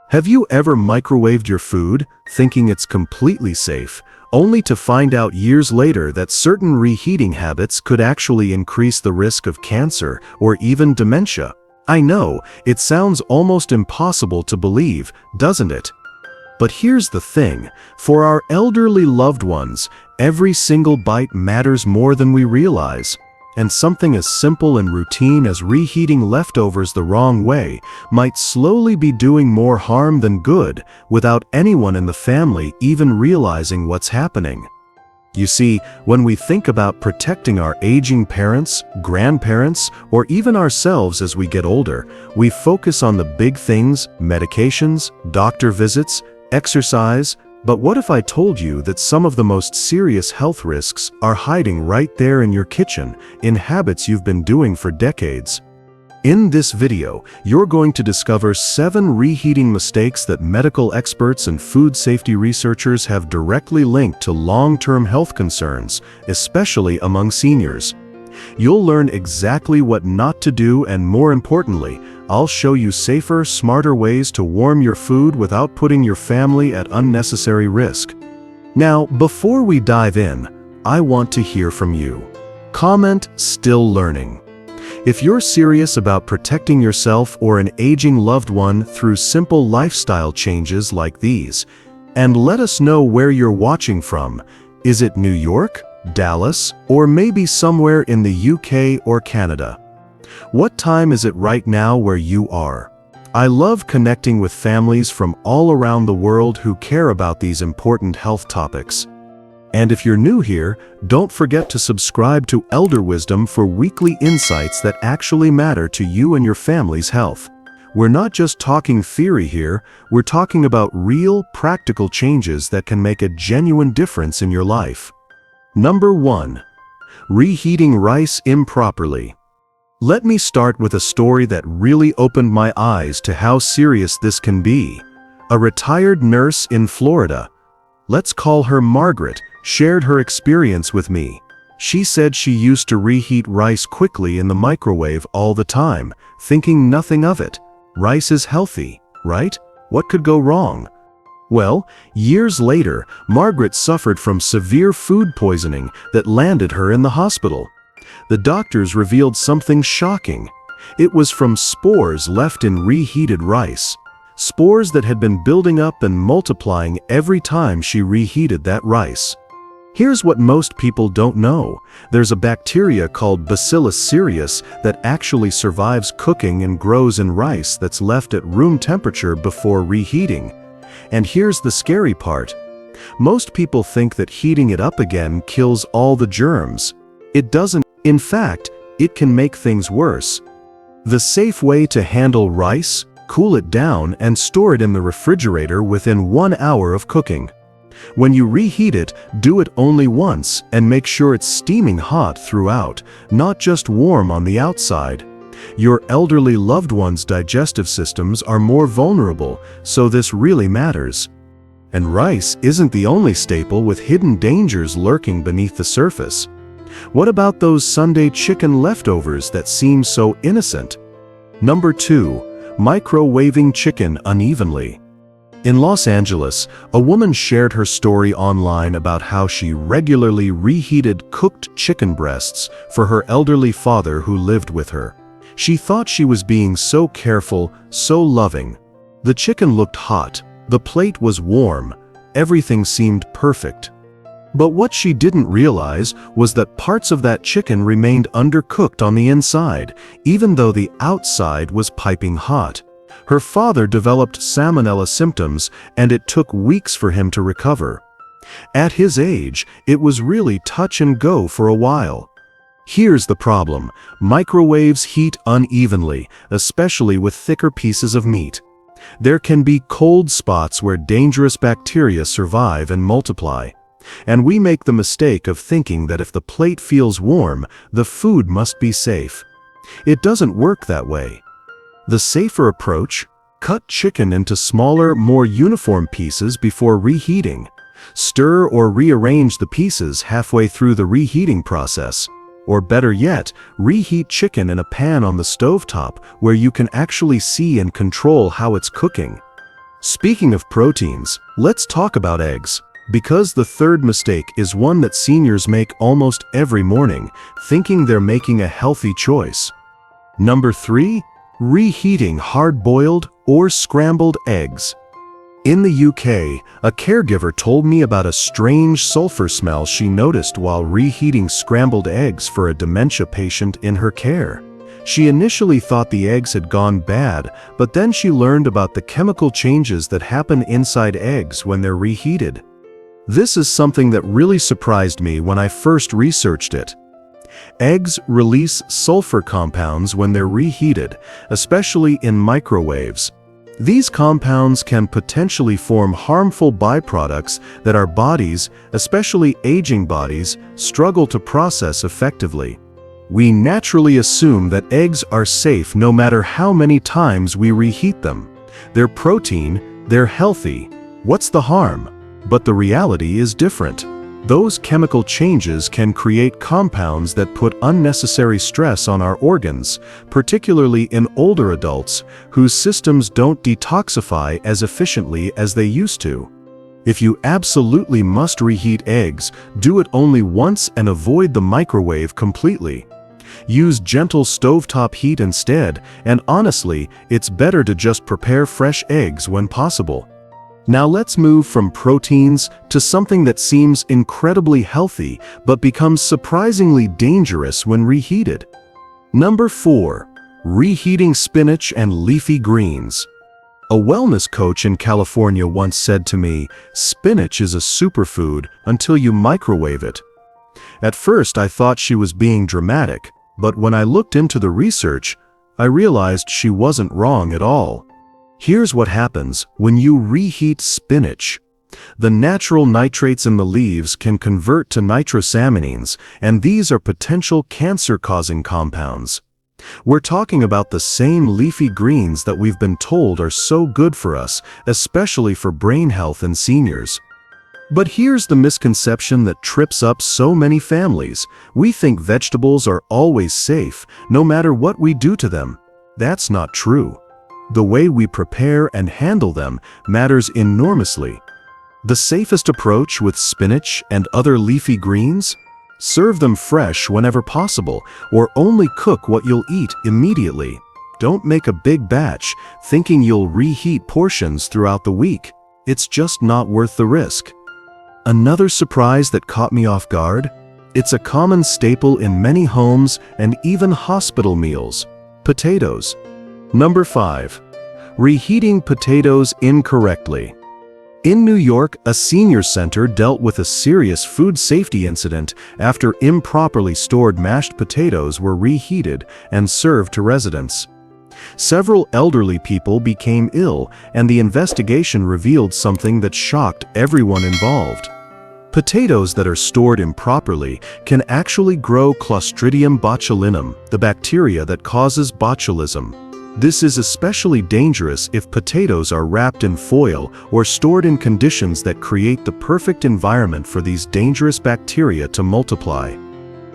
Have you ever microwaved your food, thinking it's completely safe, only to find out years later that certain reheating habits could actually increase the risk of cancer or even dementia? I know, it sounds almost impossible to believe, doesn't it? But here's the thing, for our elderly loved ones, every single bite matters more than we realize. And something as simple and routine as reheating leftovers the wrong way might slowly be doing more harm than good without anyone in the family even realizing what's happening. You see, when we think about protecting our aging parents, grandparents, or even ourselves as we get older, we focus on the big things: medications, doctor visits, exercise. But what if I told you that some of the most serious health risks are hiding right there in your kitchen, in habits you've been doing for decades? In this video, you're going to discover 7 reheating mistakes that medical experts and food safety researchers have directly linked to long-term health concerns, especially among seniors. You'll learn exactly what not to do, and more importantly, I'll show you safer, smarter ways to warm your food without putting your family at unnecessary risk. Now, before we dive in, I want to hear from you. Comment "Still learning" if you're serious about protecting yourself or an aging loved one through simple lifestyle changes like these. And let us know where you're watching from. Is it New York, Dallas, or maybe somewhere in the UK or Canada? What time is it right now where you are? I love connecting with families from all around the world who care about these important health topics. And if you're new here, don't forget to subscribe to Elder Wisdom for weekly insights that actually matter to you and your family's health. We're not just talking theory here, we're talking about real, practical changes that can make a genuine difference in your life. Number 1. Reheating rice improperly. Let me start with a story that really opened my eyes to how serious this can be. A retired nurse in Florida, let's call her Margaret, shared her experience with me. She said she used to reheat rice quickly in the microwave all the time, thinking nothing of it. Rice is healthy, right? What could go wrong? Well, years later, Margaret suffered from severe food poisoning that landed her in the hospital. The doctors revealed something shocking. It was from spores left in reheated rice. Spores that had been building up and multiplying every time she reheated that rice. Here's what most people don't know. There's a bacteria called Bacillus cereus that actually survives cooking and grows in rice that's left at room temperature before reheating. And here's the scary part. Most people think that heating it up again kills all the germs. It doesn't. In fact, it can make things worse. The safe way to handle rice: cool it down and store it in the refrigerator within 1 hour of cooking. When you reheat it, do it only once and make sure it's steaming hot throughout, not just warm on the outside. Your elderly loved ones' digestive systems are more vulnerable, so this really matters. And rice isn't the only staple with hidden dangers lurking beneath the surface. What about those Sunday chicken leftovers that seem so innocent? Number 2. Microwaving chicken unevenly. In Los Angeles, a woman shared her story online about how she regularly reheated cooked chicken breasts for her elderly father who lived with her. She thought she was being so careful, so loving. The chicken looked hot, the plate was warm, everything seemed perfect. But what she didn't realize was that parts of that chicken remained undercooked on the inside, even though the outside was piping hot. Her father developed salmonella symptoms, and it took weeks for him to recover. At his age, it was really touch and go for a while. Here's the problem: microwaves heat unevenly, especially with thicker pieces of meat. There can be cold spots where dangerous bacteria survive and multiply. And we make the mistake of thinking that if the plate feels warm, the food must be safe. It doesn't work that way. The safer approach: cut chicken into smaller, more uniform pieces before reheating. Stir or rearrange the pieces halfway through the reheating process. Or better yet, reheat chicken in a pan on the stovetop where you can actually see and control how it's cooking. Speaking of proteins, let's talk about eggs. Because the third mistake is one that seniors make almost every morning, thinking they're making a healthy choice. Number 3. Reheating hard-boiled or scrambled eggs. In the UK, a caregiver told me about a strange sulfur smell she noticed while reheating scrambled eggs for a dementia patient in her care. She initially thought the eggs had gone bad, but then she learned about the chemical changes that happen inside eggs when they're reheated. This is something that really surprised me when I first researched it. Eggs release sulfur compounds when they're reheated, especially in microwaves. These compounds can potentially form harmful byproducts that our bodies, especially aging bodies, struggle to process effectively. We naturally assume that eggs are safe no matter how many times we reheat them. They're protein, they're healthy. What's the harm? But the reality is different. Those chemical changes can create compounds that put unnecessary stress on our organs, particularly in older adults whose systems don't detoxify as efficiently as they used to. If you absolutely must reheat eggs, do it only once and avoid the microwave completely. Use gentle stovetop heat instead, and honestly, it's better to just prepare fresh eggs when possible. Now let's move from proteins to something that seems incredibly healthy but becomes surprisingly dangerous when reheated. Number 4. Reheating spinach and leafy greens. A wellness coach in California once said to me, "Spinach is a superfood until you microwave it." At first I thought she was being dramatic, but when I looked into the research, I realized she wasn't wrong at all. Here's what happens when you reheat spinach. The natural nitrates in the leaves can convert to nitrosamines, and these are potential cancer-causing compounds. We're talking about the same leafy greens that we've been told are so good for us, especially for brain health and seniors. But here's the misconception that trips up so many families. We think vegetables are always safe, no matter what we do to them. That's not true. The way we prepare and handle them matters enormously. The safest approach with spinach and other leafy greens? Serve them fresh whenever possible, or only cook what you'll eat immediately. Don't make a big batch, thinking you'll reheat portions throughout the week. It's just not worth the risk. Another surprise that caught me off guard? It's a common staple in many homes and even hospital meals: potatoes. Number 5. Reheating potatoes incorrectly. In New York, a senior center dealt with a serious food safety incident after improperly stored mashed potatoes were reheated and served to residents. Several elderly people became ill, and the investigation revealed something that shocked everyone involved. Potatoes that are stored improperly can actually grow Clostridium botulinum, the bacteria that causes botulism. This is especially dangerous if potatoes are wrapped in foil or stored in conditions that create the perfect environment for these dangerous bacteria to multiply.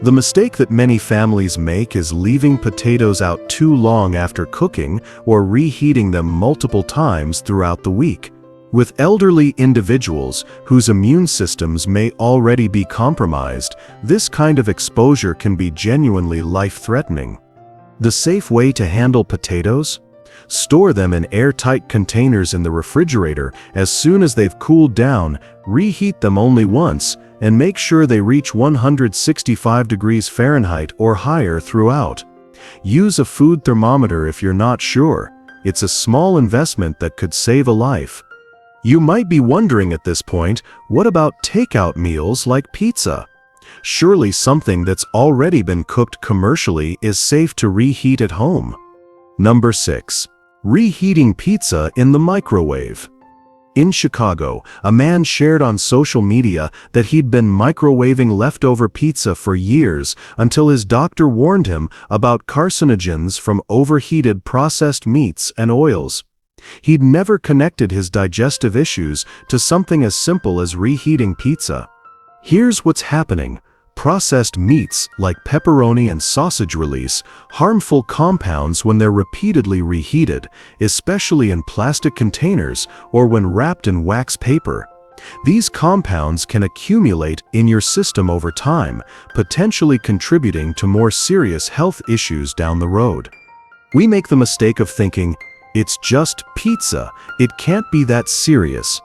The mistake that many families make is leaving potatoes out too long after cooking or reheating them multiple times throughout the week. With elderly individuals whose immune systems may already be compromised, this kind of exposure can be genuinely life-threatening. The safe way to handle potatoes? Store them in airtight containers in the refrigerator. As soon as they've cooled down, reheat them only once, and make sure they reach 165 degrees Fahrenheit or higher throughout. Use a food thermometer if you're not sure. It's a small investment that could save a life. You might be wondering at this point, what about takeout meals like pizza? Surely something that's already been cooked commercially is safe to reheat at home. Number 6. Reheating pizza in the microwave. In Chicago, a man shared on social media that he'd been microwaving leftover pizza for years until his doctor warned him about carcinogens from overheated processed meats and oils. He'd never connected his digestive issues to something as simple as reheating pizza. Here's what's happening. Processed meats like pepperoni and sausage release harmful compounds when they're repeatedly reheated, especially in plastic containers or when wrapped in wax paper. These compounds can accumulate in your system over time, potentially contributing to more serious health issues down the road. We make the mistake of thinking, it's just pizza, it can't be that serious.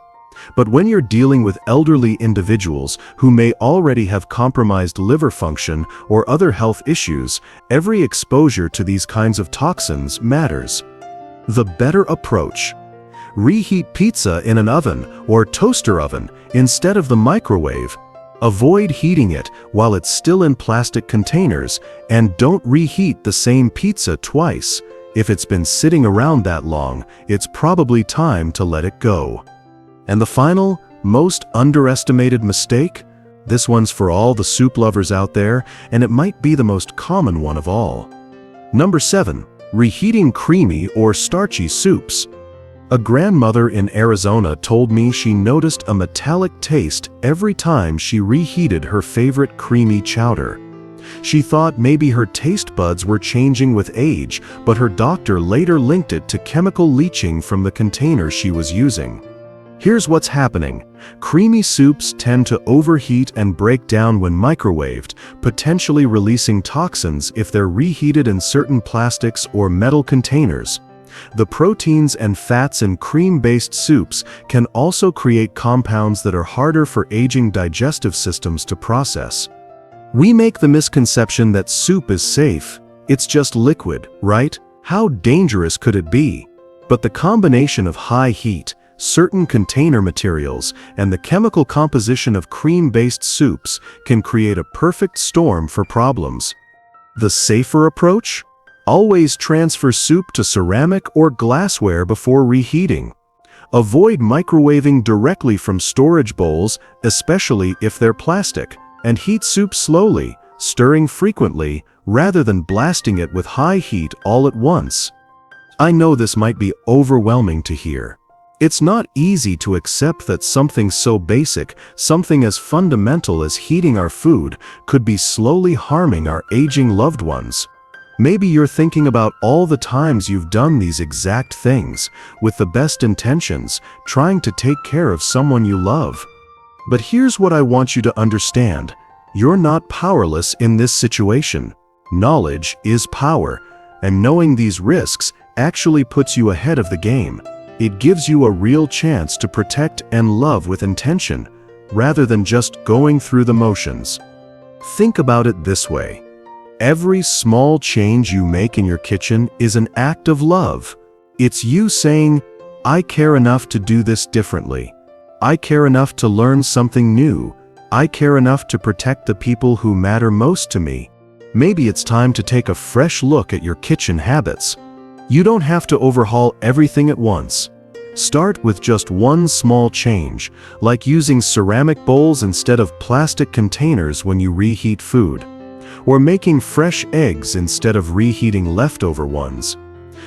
But when you're dealing with elderly individuals who may already have compromised liver function or other health issues, every exposure to these kinds of toxins matters. The better approach: reheat pizza in an oven or toaster oven instead of the microwave. Avoid heating it while it's still in plastic containers, and don't reheat the same pizza twice. If it's been sitting around that long, it's probably time to let it go. And the final, most underestimated mistake? This one's for all the soup lovers out there, and it might be the most common one of all. Number 7. Reheating creamy or starchy soups. A grandmother in Arizona told me she noticed a metallic taste every time she reheated her favorite creamy chowder. She thought maybe her taste buds were changing with age, but her doctor later linked it to chemical leaching from the container she was using. Here's what's happening. Creamy soups tend to overheat and break down when microwaved, potentially releasing toxins if they're reheated in certain plastics or metal containers. The proteins and fats in cream-based soups can also create compounds that are harder for aging digestive systems to process. We make the misconception that soup is safe. It's just liquid, right? How dangerous could it be? But the combination of high heat, certain container materials, and the chemical composition of cream-based soups can create a perfect storm for problems. The safer approach? Always transfer soup to ceramic or glassware before reheating. Avoid microwaving directly from storage bowls, especially if they're plastic, and heat soup slowly, stirring frequently, rather than blasting it with high heat all at once. I know this might be overwhelming to hear. It's not easy to accept that something so basic, something as fundamental as heating our food, could be slowly harming our aging loved ones. Maybe you're thinking about all the times you've done these exact things, with the best intentions, trying to take care of someone you love. But here's what I want you to understand. You're not powerless in this situation. Knowledge is power, and knowing these risks actually puts you ahead of the game. It gives you a real chance to protect and love with intention, rather than just going through the motions. Think about it this way. Every small change you make in your kitchen is an act of love. It's you saying, I care enough to do this differently. I care enough to learn something new. I care enough to protect the people who matter most to me. Maybe it's time to take a fresh look at your kitchen habits. You don't have to overhaul everything at once. Start with just one small change, like using ceramic bowls instead of plastic containers when you reheat food, or making fresh eggs instead of reheating leftover ones.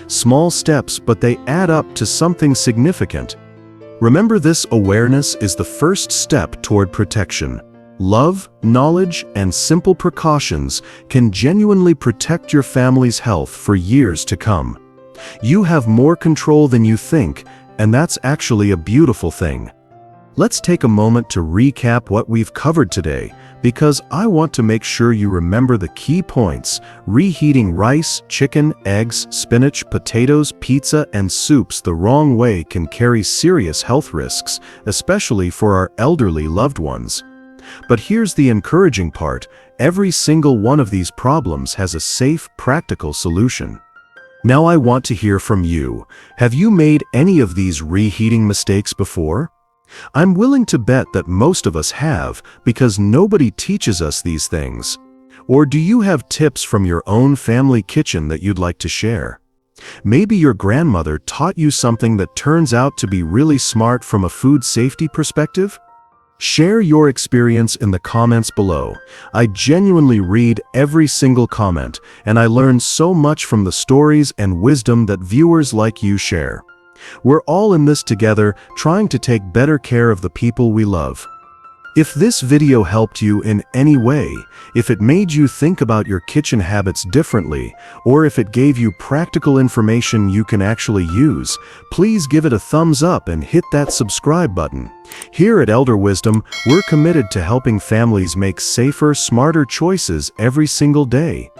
Small steps, but they add up to something significant. Remember, this awareness is the first step toward protection. Love, knowledge, and simple precautions can genuinely protect your family's health for years to come. You have more control than you think, and that's actually a beautiful thing. Let's take a moment to recap what we've covered today, because I want to make sure you remember the key points. Reheating rice, chicken, eggs, spinach, potatoes, pizza, and soups the wrong way can carry serious health risks, especially for our elderly loved ones. But here's the encouraging part: every single one of these problems has a safe, practical solution. Now I want to hear from you. Have you made any of these reheating mistakes before? I'm willing to bet that most of us have, because nobody teaches us these things. Or do you have tips from your own family kitchen that you'd like to share? Maybe your grandmother taught you something that turns out to be really smart from a food safety perspective? Share your experience in the comments below. I genuinely read every single comment, and I learn so much from the stories and wisdom that viewers like you share. We're all in this together, trying to take better care of the people we love. If this video helped you in any way, if it made you think about your kitchen habits differently, or if it gave you practical information you can actually use, please give it a thumbs up and hit that subscribe button. Here at Elder Wisdom, we're committed to helping families make safer, smarter choices every single day.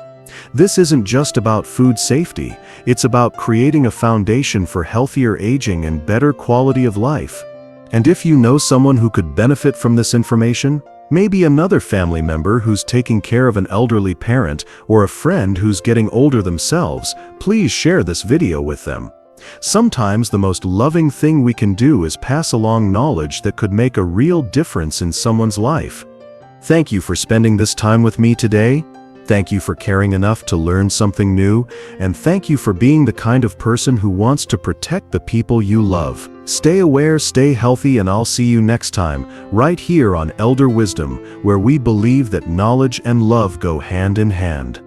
This isn't just about food safety, it's about creating a foundation for healthier aging and better quality of life. And if you know someone who could benefit from this information, maybe another family member who's taking care of an elderly parent or a friend who's getting older themselves, please share this video with them. Sometimes the most loving thing we can do is pass along knowledge that could make a real difference in someone's life. Thank you for spending this time with me today. Thank you for caring enough to learn something new, and thank you for being the kind of person who wants to protect the people you love. Stay aware, stay healthy, and I'll see you next time, right here on Elder Wisdom, where we believe that knowledge and love go hand in hand.